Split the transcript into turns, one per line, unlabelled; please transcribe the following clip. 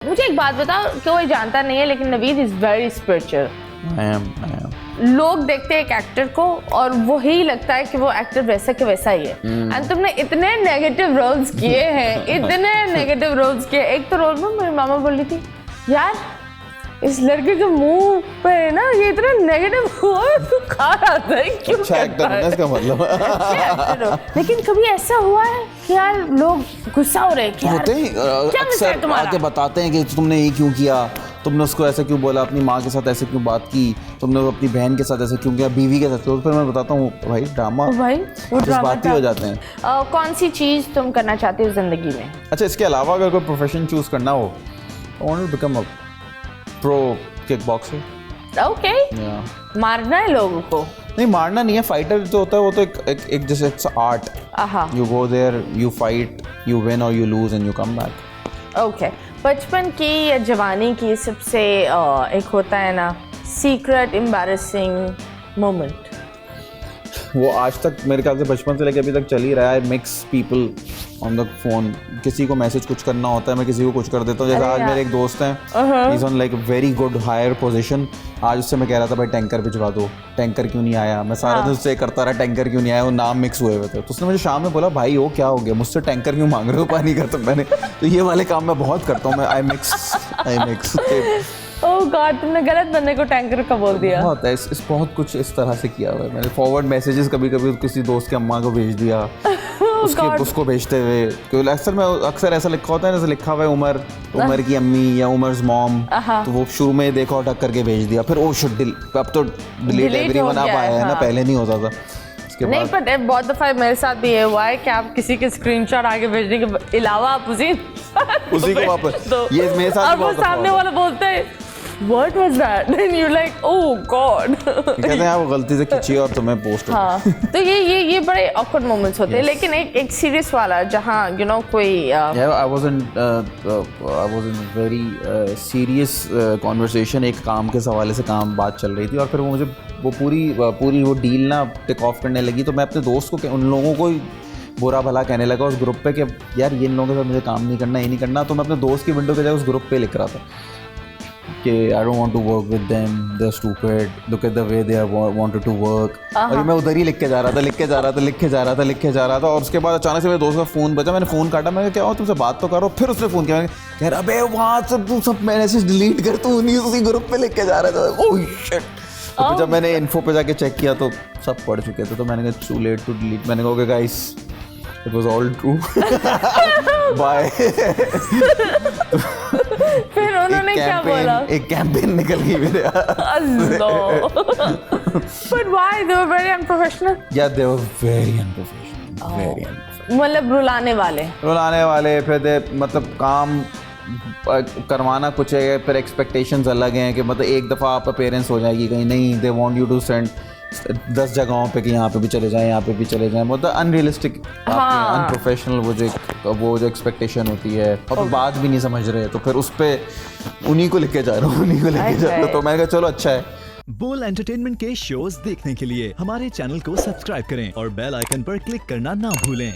मुझे एक बात बताओ, कोई जानता नहीं है लेकिन Naveed is very spiritual.
I am.
लोग देखते हैं एक एक्टर को और वही लगता है कि वो एक्टर वैसा के वैसा ही है। एंड तुमने इतने नेगेटिव रोल्स किए हैं, इतने नेगेटिव रोल्स किए। एक तो रोल में मेरी मामा बोल रही थी, यार इस लड़के के मुंह पे ना ये इतना नेगेटिव हुआ तो खा रहा था, क्यों
अच्छा एक्टर है इसका मतलब।
लेकिन कभी ऐसा हुआ है कि यार लोग गुस्सा हो रहे हैं कि यार
होते हैं
क्या मिस्टेक
अक्सर
तुम्हारा?
आके बताते हैं कि तुमने ये क्यों किया, तुमने उसको ऐसे क्यों बोला, अपनी माँ के साथ ऐसे क्यों बात की, तुमने अपनी बहन के साथ ऐसे क्यों किया, बीवी के साथ। तो फिर मैं बताता हूँ भाई ड्रामा,
भाई वो ड्रामा
जज्बाती हो जाते हैं।
कौन सी चीज तुम करना चाहते हो जिंदगी में?
अच्छा, इसके अलावा अगर कोई प्रोफेशन चूज करना हो, I want to become a pro kick boxer.
Okay, मारना है लोगों को?
नहीं, मारना नहीं है। फाइटर जो होता है वो तो एक जैसे it's art. You go there, you fight, you win और you lose and you come back.
Okay, बचपन की या जवानी की सबसे एक होता है ना सीक्रेट एम्बैरेसिंग मोमेंट?
वो आज तक मेरे ख्याल से बचपन से लेकर अभी तक चल ही रहा है। Mix people on the phone, किसी को मैसेज कुछ करना होता है, मैं किसी को कुछ कर देता हूँ। जैसे आज मेरे एक दोस्त हैं, is on like very good higher position. आज उससे मैं कह रहा था भाई टैंकर भिजवा दो, टैंकर क्यों नहीं आया। मैं सारा दिन उससे करता रहा टैंकर क्यों नहीं आया, वो नाम मिक्स हुए हुए थे। तो उसने मुझे शाम में बोला, भाई वो क्या हो गया, मुझसे टैंकर क्यों मांग रहे हो पानी का? तो मैंने तो ये वाले काम मैं बहुत करता हूँ, मैं आई मिक्स।
ओह गॉड, तुमने गलत बंदे को टैंकर का बोल दिया।
बहुत है इस बहुत कुछ इस तरह से किया हुआ है मैंने। फॉरवर्ड मैसेजेस कभी कभी किसी दोस्त के अम्मा को भेज दिया, उसको भेजते हुए, क्योंकि अक्सर ऐसा लिखा होता है, जैसे लिखा हुआ है उमर की अम्मी या उमर्स मॉम, तो वो शुरू में देखा और टक करके भेज दिया। फिर ओ शिट, अब तो डिलीट एवरीवन अब आया है ना, पहले नहीं होता था।
नहीं, पर बहुत दफा मेरे साथ भी ये हुआ है कि आप किसी के स्क्रीनशॉट आगे भेजने के अलावा आप उसी
को वापस, ये मेरे साथ
भी बहुत सामने वाला बोलते हैं What was that? Then you're like, oh God.
कहते हैं वो गलती से खिंची और तुम्हें पोस्ट।
हाँ, तो ये बड़े awkward moments होते हैं। लेकिन एक सीरियस वाला जहाँ कोई
I was in very serious conversation, एक काम के हवाले से बात चल रही थी और फिर वो मुझे वो पूरी वो डील ना टेक ऑफ करने लगी। तो मैं अपने दोस्त को उन लोगों को बुरा भला कहने लगा उस ग्रुप पे कि यार ये इन लोगों के साथ मुझे काम नहीं करना, ये नहीं करना। तो मैं अपने दोस्त की विंडो पे जाकर उस ग्रुप पे लिख रहा था कि I don't want to work with them, they're stupid, look at the way they wanted to work। और ये मैं उधर ही लिख के जा रहा था और उसके बाद अचानक से मेरे दोस्त का फ़ोन बजा। मैंने फ़ोन काटा, मैं क्या हुआ, तुमसे बात तो करो। फिर उसने फ़ोन किया, कह रहा अबे वहाँ से तू सब मैसेज डिलीट कर, तू नहीं उसी ग्रुप पे लिख के जा रहा था। Oh shit. तो जब मैंने इन्फो पे जाके चेक किया तो सब पढ़ चुके थे। तो मैंने कहा टू लेट टू डिलीट। मैंने कहा okay guys, it was all true, bye.
फिर उन्होंने क्या बोला? एक
कैंपेन निकल गई मेरे।
But why? They were very unprofessional.
Yeah, they were very unprofessional. Very unprofessional.
मतलब रुलाने वाले।
फिर मतलब काम करवाना कुछ है, फिर एक्सपेक्टेशंस अलग हैं कि मतलब एक दफ़ा आप पेरेंट्स हो जाएगी कहीं, नहीं they want you to send 10 जगहों पे कि यहाँ पे भी चले जाएं, यहाँ पे भी चले जाएं। मतलब अनरियलिस्टिक, अनप्रोफेशनल वो जो एक्सपेक्टेशन होती है और बात भी नहीं समझ रहे। तो फिर उस पर उन्हीं को लिख के जा रहा हूँ, तो मैंने कहा चलो अच्छा है।
बोल एंटरटेनमेंट के शोज देखने के लिए हमारे चैनल को सब्सक्राइब करें और बेल आइकन पर क्लिक करना ना भूलें।